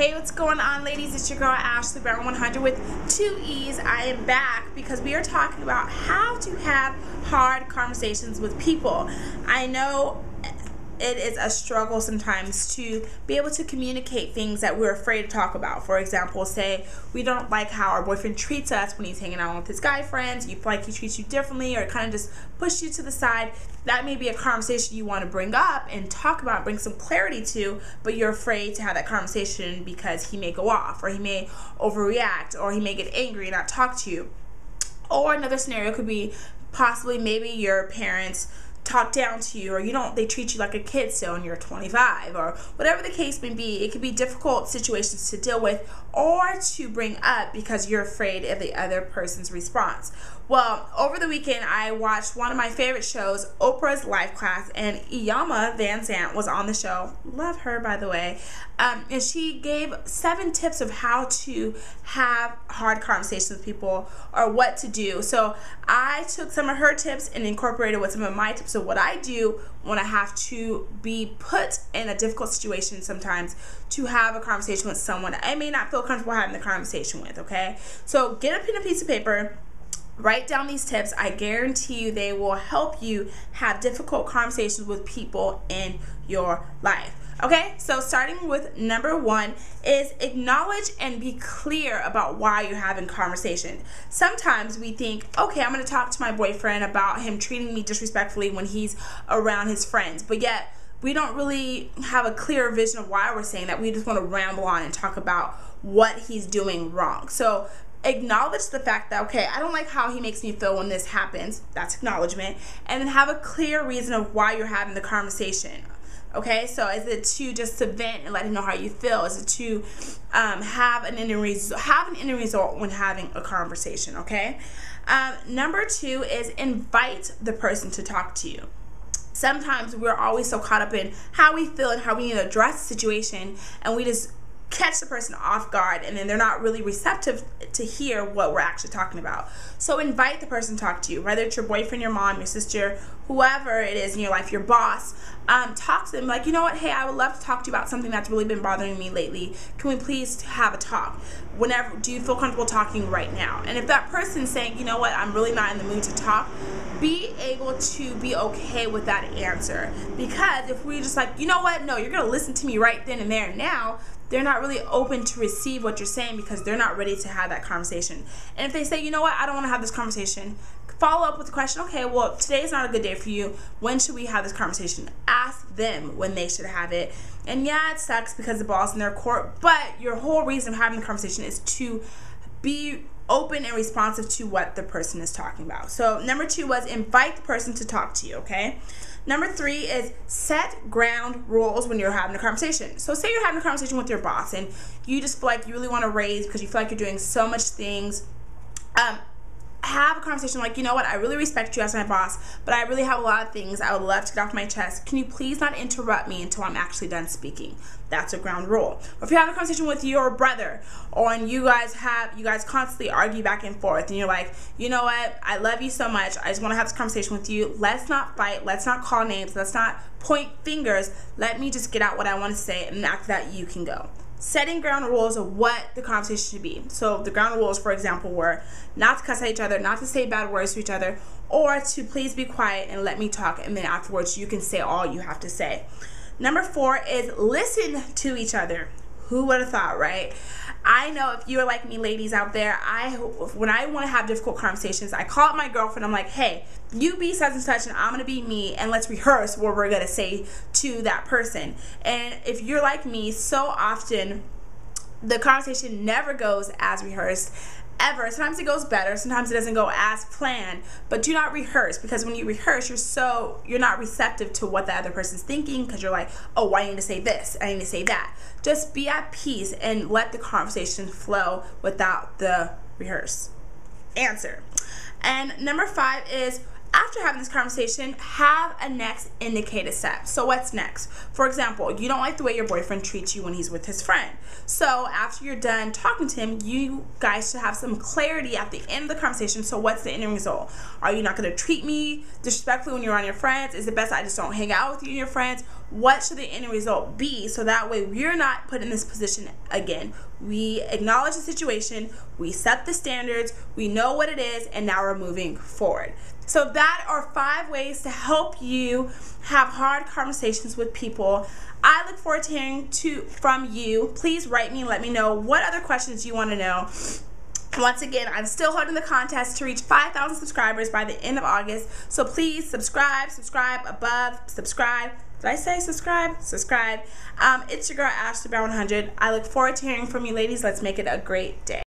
Hey, what's going on, ladies? It's your girl Ashley Brown 100 with 2 E's. I am back because we are talking about how to have hard conversations with people. I know it is a struggle sometimes to be able to communicate things that we're afraid to talk about. For example, say we don't like how our boyfriend treats us when he's hanging out with his guy friends. You feel like he treats you differently or kind of just push you to the side. That may be a conversation you want to bring up and talk about, bring some clarity to, but you're afraid to have that conversation because he may go off or he may overreact or he may get angry and not talk to you. Or another scenario could be possibly maybe your parents talk down to you, or they treat you like a kid still and you're 25, or whatever the case may be. It could be difficult situations to deal with or to bring up because you're afraid of the other person's response. Well, over the weekend I watched one of my favorite shows, Oprah's Life Class, and Iyanla Vanzant was on the show. Love her, by the way. And she gave 7 tips of how to have hard conversations with people or what to do. So I took some of her tips and incorporated with some of my tips of what I do when I have to be put in a difficult situation sometimes to have a conversation with someone I may not feel comfortable having the conversation with, okay? So get a pen and piece of paper. Write down these tips. I guarantee you they will help you have difficult conversations with people in your life. Okay, so starting with number 1 is acknowledge and be clear about why you're having conversation. Sometimes we think, okay, I'm going to talk to my boyfriend about him treating me disrespectfully when he's around his friends, but yet we don't really have a clear vision of why we're saying that. We just want to ramble on and talk about what he's doing wrong. So acknowledge the fact that, okay, I don't like how he makes me feel when this happens. That's acknowledgement. And then have a clear reason of why you're having the conversation. Okay, so is it to just to vent and let him know how you feel? Is it to have an end result when having a conversation? Okay. Number 2 is invite the person to talk to you. Sometimes we're always so caught up in how we feel and how we need to address the situation, and we just catch the person off guard, and then they're not really receptive to hear what we're actually talking about. So invite the person to talk to you, whether it's your boyfriend, your mom, your sister, whoever it is in your life, your boss. Talk to them like, you know what, hey, I would love to talk to you about something that's really been bothering me lately. Can we please have a talk? Whenever, do you feel comfortable talking right now? And if that person's saying, you know what, I'm really not in the mood to talk, be able to be okay with that answer. Because if we just like, you know what, no, you're going to listen to me right then and there and now, they're not really open to receive what you're saying because they're not ready to have that conversation. And if they say, you know what, I don't want to have this conversation, follow up with the question, okay, well, today's not a good day for you. When should we have this conversation? Ask them when they should have it. And yeah, it sucks because the ball's in their court, but your whole reason of having the conversation is to be open and responsive to what the person is talking about. So number 2 was invite the person to talk to you, okay? Number 3 is set ground rules when you're having a conversation. So say you're having a conversation with your boss and you just feel like you really want to raise because you feel like you're doing so much things. Have a conversation like, you know what, I really respect you as my boss, but I really have a lot of things I would love to get off my chest. Can you please not interrupt me until I'm actually done speaking? That's a ground rule. Or if you're having a conversation with your brother, or and you guys constantly argue back and forth, and you're like, you know what, I love you so much, I just want to have this conversation with you. Let's not fight, let's not call names, let's not point fingers. Let me just get out what I want to say, and after that you can go. Setting ground rules of what the conversation should be. So the ground rules, for example, were not to cuss at each other, not to say bad words to each other, or to please be quiet and let me talk, and then afterwards you can say all you have to say. Number 4 is listen to each other. Who would have thought, right? I know if you're like me, ladies out there, when I want to have difficult conversations, I call up my girlfriend. I'm like, hey, you be such and such, and I'm going to be me, and let's rehearse what we're going to say to that person. And if you're like me, so often the conversation never goes as rehearsed, ever. Sometimes it goes better, sometimes it doesn't go as planned, but do not rehearse, because when you rehearse, you're not receptive to what the other person's thinking, because you're like, oh, I need to say this, I need to say that. Just be at peace and let the conversation flow without the rehearse answer. And number 5 is, after having this conversation, have a next indicated step. So what's next? For example, you don't like the way your boyfriend treats you when he's with his friend. So after you're done talking to him, you guys should have some clarity at the end of the conversation. So what's the end result? Are you not going to treat me disrespectfully when you're around your friends? Is it best I just don't hang out with you and your friends? what should the end result be, so that way we're not put in this position again. We acknowledge the situation, we set the standards, we know what it is, and now we're moving forward. So that are 5 ways to help you have hard conversations with people. I look forward to hearing from you. Please write me and let me know what other questions you want to know. Once again, I'm still holding the contest to reach 5,000 subscribers by the end of August. So please subscribe above, subscribe. Did I say subscribe? Subscribe. It's your girl, Ashley Brown 100. I look forward to hearing from you, ladies. Let's make it a great day.